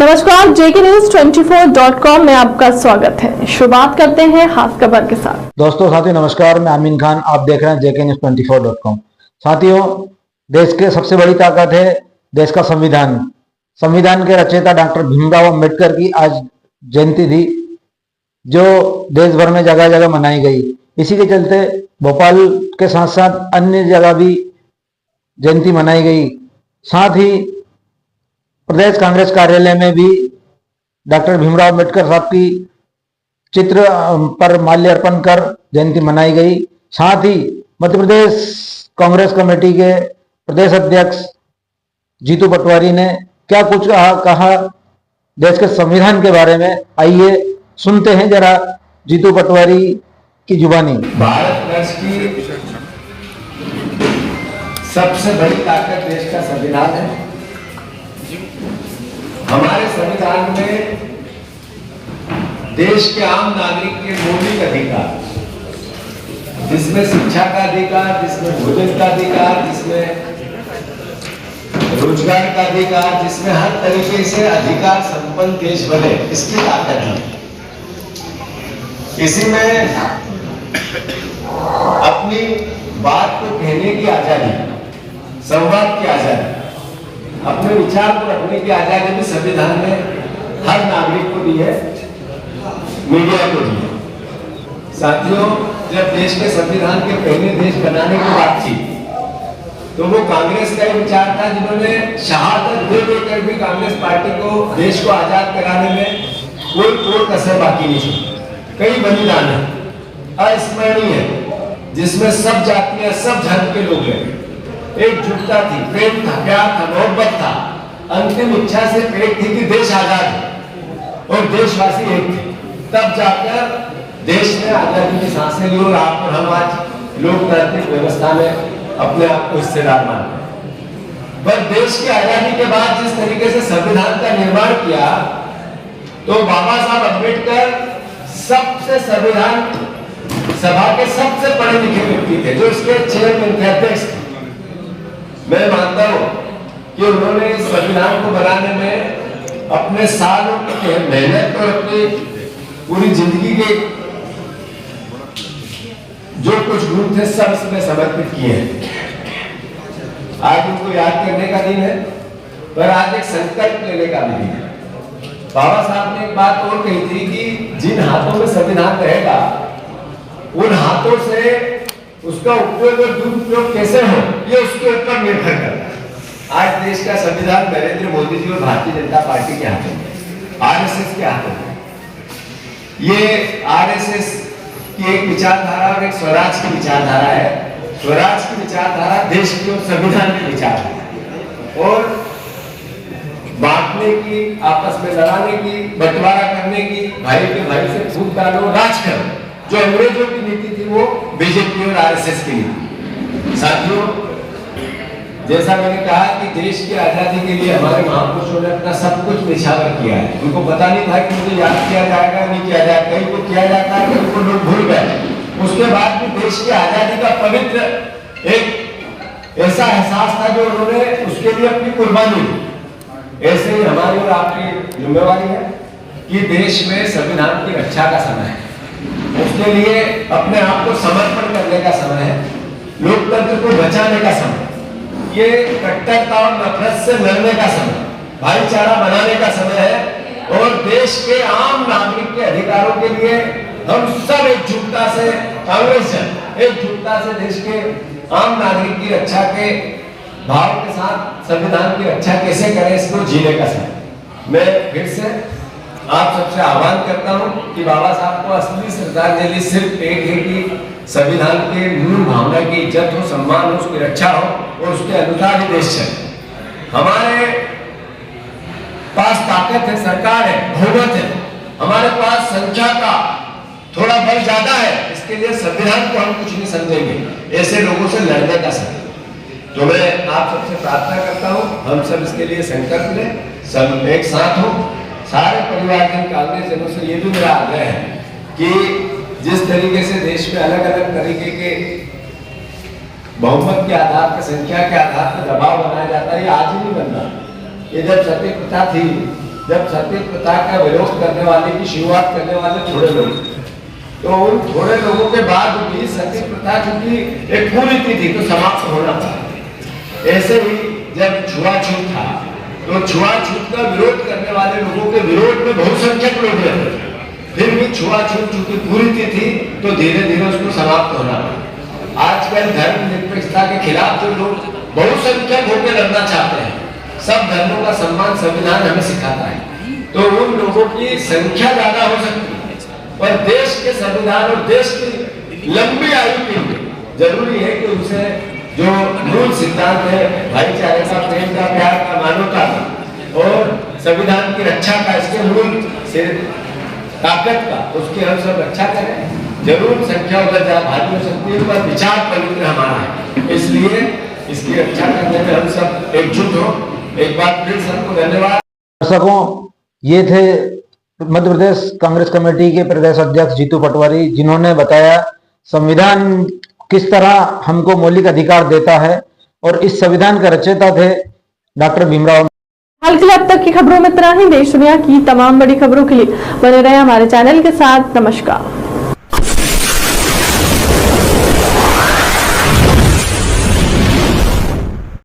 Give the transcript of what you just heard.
नमस्कार, जेके news 24.com में आपका स्वागत है। शुरुआत करते हैं खास खबर के साथ। दोस्तों साथियों नमस्कार, मैं आमीन खान, आप देख रहे हैं जेके न्यूज 24.com। साथियों, देश के सबसे बड़ी ताकत है देश का संविधान। संविधान के रचयिता डॉक्टर भीमराव अंबेडकर की आज जयंती थी, जो देश भर में जगह जगह मनाई गई। इसी के चलते भोपाल के साथ साथ अन्य जगह भी जयंती मनाई गई। साथ ही प्रदेश कांग्रेस कार्यालय में भी डॉक्टर भीमराव अंबेडकर साहब की चित्र पर माल्यार्पण कर जयंती मनाई गई। साथ ही मध्य प्रदेश कांग्रेस कमेटी के प्रदेश अध्यक्ष जीतू पटवारी ने क्या कुछ कहा देश के संविधान के बारे में, आइए सुनते हैं जरा जीतू पटवारी की जुबानी। भारतवर्ष की सबसे बड़ी ताकत देश का संविधान है। हमारे संविधान में देश के आम नागरिक के मौलिक अधिकार, जिसमें शिक्षा का अधिकार, जिसमें भोजन का अधिकार, जिसमें रोजगार का अधिकार, जिसमें हर तरीके से अधिकार संपन्न देश बने, इसकी ताकत है। इसी में अपनी बात को कहने की आजादी, संवाद की आजादी, अपने विचार को रखने की आजादी भी संविधान ने हर नागरिक को दी है, मीडिया को दी है। साथियों, जब देश के संविधान के पहले देश बनाने की बात थी तो वो कांग्रेस का ही विचार था, जिन्होंने शहादत दे देकर भी कांग्रेस पार्टी को देश को आजाद कराने में कोई कसर बाकी नहीं थी। कई बलिदान है अस्मरणीय, जिसमें सब जातियां, सब धर्म के लोग लगे, एकजुटता थी, प्रेम था, प्यार था, मोहब्बत था। अंतिम इच्छा से एक थी कि देश आजाद है और देशवासी एक थे। तब जाकर देश ने आजादी की सांसें ली और आप और हम आज लोकतांत्रिक व्यवस्था में अपने आप को हिस्सेदार मानते हैं। पर देश की आजादी के बाद जिस तरीके से संविधान का निर्माण किया, तो बाबा साहब अम्बेडकर सबसे संविधान सभा के सबसे पढ़े लिखे व्यक्ति थे, जो इसके चेयरमैन थे, अध्यक्ष थे। मैं मानता हूं कि उन्होंने इस संविधान को बनाने में अपने सालों की मेहनत और अपनी पूरी जिंदगी के जो कुछ गुण थे सब इसमें समर्पित किए हैं। आज उनको याद करने का दिन है, पर आज एक संकल्प लेने का भी दिन है। बाबा साहब ने एक बात और कही थी कि जिन हाथों में संविधान रहेगा, उन हाथों से उसका उपयोग और दुरुपयोग कैसे हो, ये उसके ऊपर निर्भर करता है। आज देश का संविधान नरेंद्र मोदी जी और भारतीय जनता पार्टी के हाथों में, आरएसएस के हाथों में। ये आरएसएस की एक विचारधारा और एक स्वराज की विचारधारा है। स्वराज की विचारधारा देश की और संविधान की विचारधारा, और बांटने की, आपस में लड़ाने की, बंटवारा करने की, भाई के भाई से फूट डालो, राज करो, जो अंग्रेजों की नीति थी वो बीजेपी और आरएसएस की नीति। साथियों, जैसा मैंने कहा कि देश की आजादी के लिए हमारे महापुरुषों ने अपना सब कुछ निछावर किया है। उनको पता नहीं था कि मुझे याद किया जाएगा, नहीं किया जाएगा, कहीं को किया जाता है, कहीं को लोग भूल गए। उसके बाद भी देश की आजादी का पवित्र एक ऐसा एहसास था जो उन्होंने उसके लिए अपनी कुर्बानी दी। ऐसे ही हमारी और आपकी जिम्मेवारी है कि देश में संविधान की रक्षा का समय है, उसके लिए अपने आप को समर्पण करने का समय है, लोकतंत्र को बचाने का समय, ये कट्टरता और नफरत से लड़ने का समय, भाईचारा बनाने का समय है, और देश के आम नागरिक के अधिकारों के लिए हम सब एकजुटता से, कांग्रेस एकजुटता से देश के आम नागरिक की रक्षा के भाव के साथ संविधान की रक्षा कैसे करें, इसको जीने का समय। मैं फिर से आप सबसे आह्वान करता हूं कि बाबा साहब को असली श्रद्धांजलि सिर्फ एक है कि संविधान के मूल भावना की इज्जत हो, सम्मान हो, उसकी रक्षा हो और उसके अनुसार ही देश चले। हमारे पास ताकत है, सरकार है, बहुमत है, हमारे पास संख्या का थोड़ा बल ज्यादा है, इसके लिए संविधान को हम कुछ नहीं समझेंगे। ऐसे लोगों से लड़ने का समय। तो मैं आप सबसे प्रार्थना करता हूं, हम सब इसके लिए संकल्प लें, सब एक साथ हो, सारे परिवारजन, कांग्रेस जनों से ये भी मेरा आग्रह है कि जिस तरीके से देश में अलग अलग तरीके के बहुमत के आधार पर, संख्या के आधार पर दबाव बनाया जाता है, ये आज ही नहीं बनना। ये जब सत्य प्रथा थी जब सती प्रथा का विरोध करने वाले की शुरुआत करने वाले थोड़े लोग थे। तो उन थोड़े लोगों के बाद भी सती प्रथा चूंकि एक कुरीति थी तो समाप्त होना था। ऐसे ही जब छुआछूत था तो छुआछूत का विरोध करने वाले लोगों के विरोध में बहुसंख्यक लोग रहते थे, फिर भी छुआछूत चूंकि कुरीति थी तो धीरे धीरे उसको समाप्त होना था। आजकल धर्म निरपेक्षता के खिलाफ जो लोग बहुसंख्यक होकर लड़ना चाहते हैं, सब धर्मों का सम्मान संविधान हमें सिखाता है, तो उन लोगों की संख्या ज्यादा हो सकती है, पर देश के संविधान और देश की लंबी आयु के लिए जरूरी है कि उनसे जो मूल सिद्धांत है भाईचारे का, प्रेम का, प्यार का, मानवता का और संविधान की रक्षा का, इसके मूल से ताकत का, उसकी हम सब रक्षा करें। जरूर संख्या उधर जा भारी हो सकती है, पर विचार पवित्र हमारा है, इसलिए इसकी रक्षा करने में हम सब एकजुट हो। एक बार फिर सबको धन्यवाद। दर्शकों, ये थे मध्य प्रदेश कांग्रेस कमेटी के प्रदेश अध्यक्ष जीतू पटवारी, जिन्होंने बताया संविधान किस तरह हमको मौलिक अधिकार देता है और इस संविधान का रचयिता थे डॉक्टर भीमराव। हाल के लिए अब तक की खबरों में इतना ही। देश दुनिया की तमाम बड़ी खबरों के लिए बने रहे हमारे चैनल के साथ। नमस्कार।